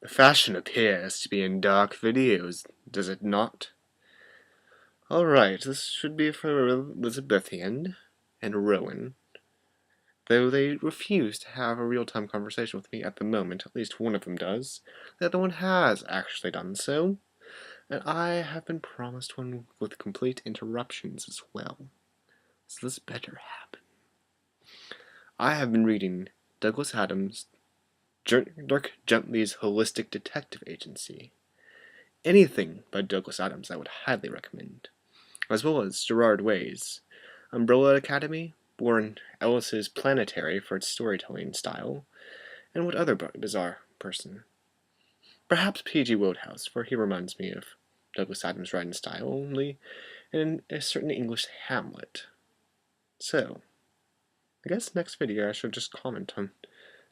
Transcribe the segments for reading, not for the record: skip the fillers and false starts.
The fashion appears to be in dark videos, does it not? Alright, this should be for Elizabethan and Rowan. Though they refuse to have a real-time conversation with me at the moment, at least one of them does. The other one has actually done so, and I have been promised one with complete interruptions as well. So this better happen. I have been reading Douglas Adams' Dirk Gently's Holistic Detective Agency. Anything by Douglas Adams I would highly recommend, as well as Gerard Way's Umbrella Academy, Warren Ellis's Planetary for its storytelling style, and what other bizarre person. Perhaps P.G. Wodehouse, for he reminds me of Douglas Adams' writing style only in a certain English Hamlet. So, I guess next video I shall just comment on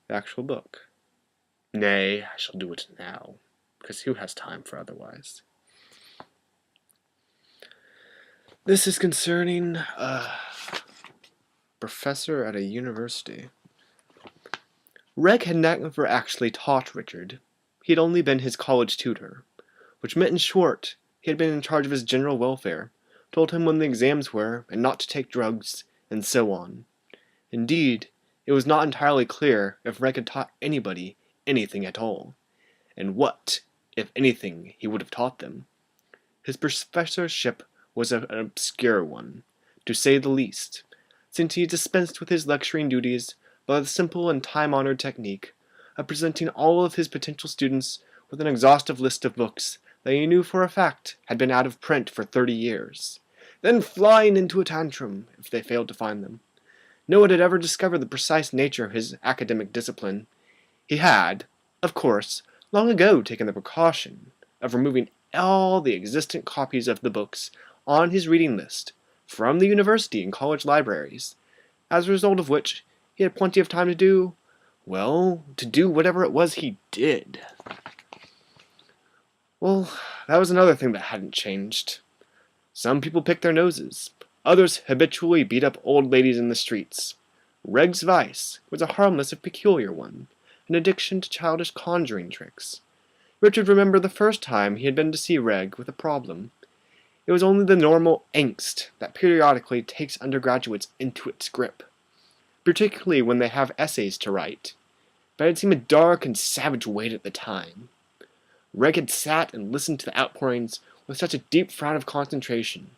the actual book. Nay, I shall do it now, because who has time for otherwise? This is concerning a professor at a university. Reg had never actually taught Richard. He had only been his college tutor, which meant in short, he had been in charge of his general welfare, told him when the exams were, and not to take drugs, and so on. Indeed, it was not entirely clear if Reg had taught anybody anything at all, and what, if anything, he would have taught them. His professorship was an obscure one, to say the least, since he dispensed with his lecturing duties by the simple and time-honored technique of presenting all of his potential students with an exhaustive list of books that he knew for a fact had been out of print for 30 years, then flying into a tantrum if they failed to find them. No one had ever discovered the precise nature of his academic discipline. He had, of course, long ago taken the precaution of removing all the existent copies of the books on his reading list from the university and college libraries, as a result of which he had plenty of time to do whatever it was he did. Well, that was another thing that hadn't changed. Some people picked their noses. Others habitually beat up old ladies in the streets. Reg's vice was a harmless if peculiar one, an addiction to childish conjuring tricks. Richard remembered the first time he had been to see Reg with a problem. It was only the normal angst that periodically takes undergraduates into its grip, particularly when they have essays to write. But it seemed a dark and savage weight at the time. Reg had sat and listened to the outpourings with such a deep frown of concentration,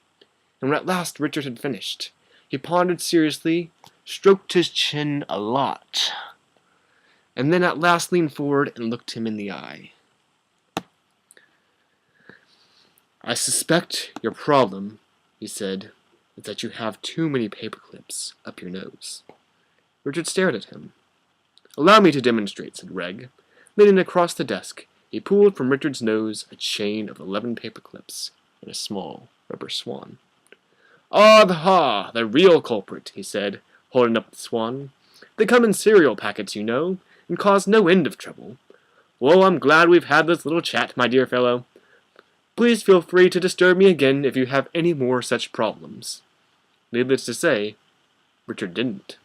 and when at last Richard had finished, he pondered seriously, stroked his chin a lot, and then at last leaned forward and looked him in the eye. "I suspect your problem," he said, "is that you have too many paperclips up your nose." Richard stared at him. "Allow me to demonstrate," said Reg. Leaning across the desk, he pulled from Richard's nose a chain of 11 paperclips and a small rubber swan. "Ah, the real culprit," he said, holding up the swan. "They come in cereal packets, you know, and cause no end of trouble. Well, I'm glad we've had this little chat, my dear fellow. Please feel free to disturb me again if you have any more such problems." Needless to say, Richard didn't.